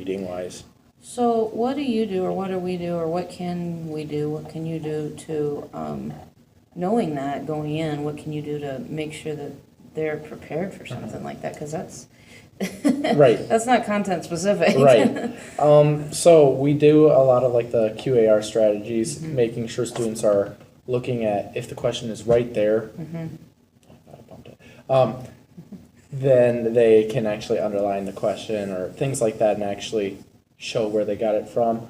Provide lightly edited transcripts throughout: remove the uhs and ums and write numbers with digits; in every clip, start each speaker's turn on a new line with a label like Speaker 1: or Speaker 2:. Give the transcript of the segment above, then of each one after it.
Speaker 1: reading wise.
Speaker 2: So what do you do, or what do we do, or what can we do, what can you do to, knowing that going in, what can you do to make sure that they're prepared for something like that? Because that's,
Speaker 1: Right.
Speaker 2: that's not content specific.
Speaker 1: Right. So we do a lot of like the QAR strategies, making sure students are looking at if the question is right there. I bumped it. Then they can actually underline the question or things like that and actually show where they got it from.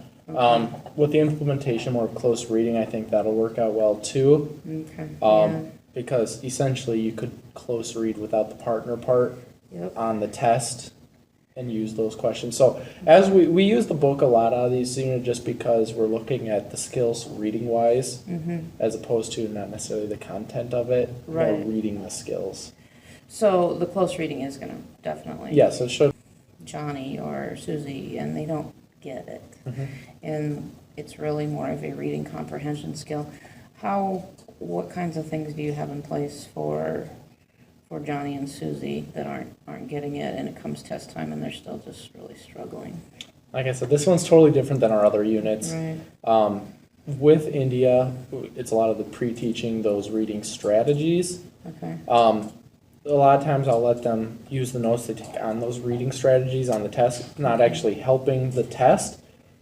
Speaker 1: With the implementation more of close reading, I think that'll work out well too.
Speaker 2: Okay, yeah.
Speaker 1: Because essentially you could close read without the partner part
Speaker 2: Yep.
Speaker 1: on the test and use those questions. So as we use the book a lot out of these, just because we're looking at the skills reading wise, as opposed to not necessarily the content of it, more
Speaker 2: Right.
Speaker 1: reading the skills.
Speaker 2: So the close reading is gonna definitely.
Speaker 1: Yes, it should.
Speaker 2: Johnny or Susie, and they don't get it. And it's really more of a reading comprehension skill. What kinds of things do you have in place for Johnny and Susie that aren't getting it, and it comes test time and they're still just really struggling?
Speaker 1: Like I said, this one's totally different than our other units.
Speaker 2: Right.
Speaker 1: With India, it's a lot of the pre-teaching those reading strategies.
Speaker 2: Okay.
Speaker 1: A lot of times I'll let them use the notes they take on those reading strategies on the test, not actually helping the test,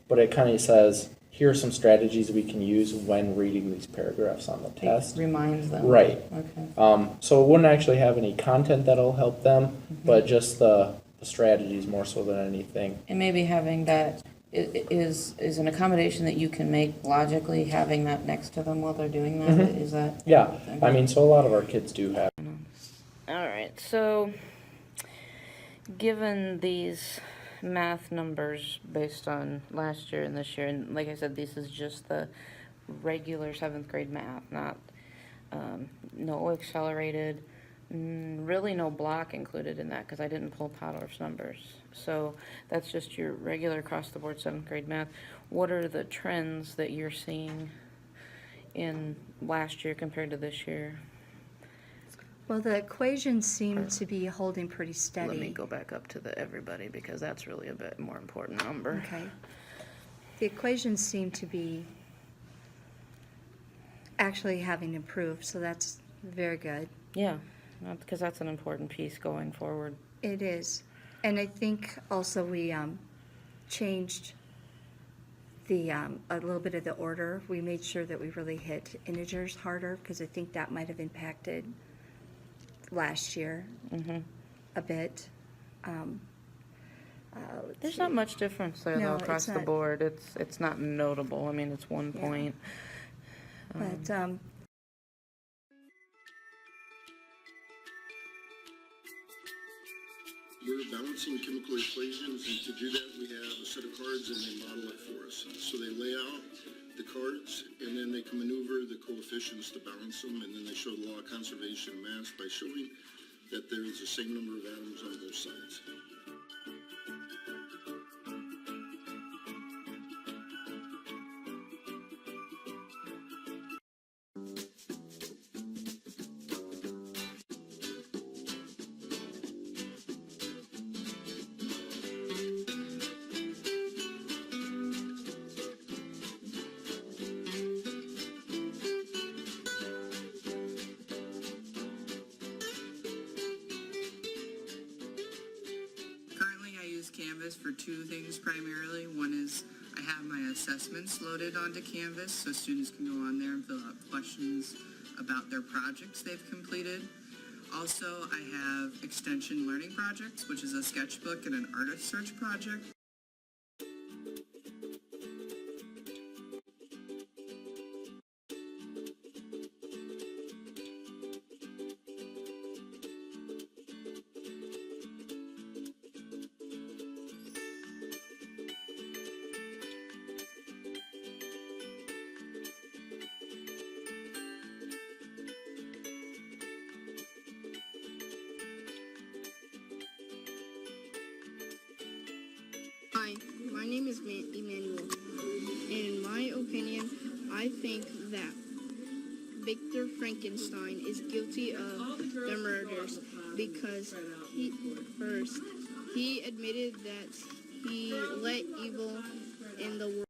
Speaker 1: but it kind of says, here are some strategies we can use when reading these paragraphs on the test.
Speaker 2: It reminds them.
Speaker 1: Right.
Speaker 2: Okay.
Speaker 1: So it wouldn't actually have any content that'll help them, but just the strategies more so than anything.
Speaker 2: And maybe having that is an accommodation that you can make logically, having that next to them while they're doing that. Is that?
Speaker 1: Yeah, I mean, so a lot of our kids do have.
Speaker 2: All right, so given these math numbers based on last year and this year, and like I said, this is just the regular 7th grade math, not no accelerated, really no block included in that because I didn't pull Podorf's numbers. So that's just your regular across the board 7th grade math. What are the trends that you're seeing in last year compared to this year?
Speaker 3: Well, the equations seem to be holding pretty steady.
Speaker 2: Let me go back up to the everybody because that's really a bit more important number.
Speaker 3: Okay. The equations seem to be actually having improved, so that's very good.
Speaker 2: Yeah, because that's an important piece going forward.
Speaker 3: It is. And I think also we changed the a little bit of the order. We made sure that we really hit integers harder because I think that might have impacted last year a bit.
Speaker 2: There's not much difference there
Speaker 3: No,
Speaker 2: though across
Speaker 3: it's
Speaker 2: the
Speaker 3: not.
Speaker 2: board. It's not notable. I mean, it's 1 point.
Speaker 3: But
Speaker 4: We're balancing chemical equations, and to do that, we have a set of cards, and they model it for us. So they lay out the cards, and then they can maneuver the coefficients to balance them, and then they show the law of conservation of mass by showing that there is the same number of atoms on both sides.
Speaker 5: Currently, I use Canvas for two things primarily. One is I have my assessments loaded onto Canvas so students can go on there and fill out questions about their projects they've completed. Also, I have Extension Learning Projects, which is a sketchbook and an artist search project.
Speaker 6: Hi, my name is Emmanuel. In my opinion, I think that Victor Frankenstein is guilty of the murders because he admitted that he let evil in the world.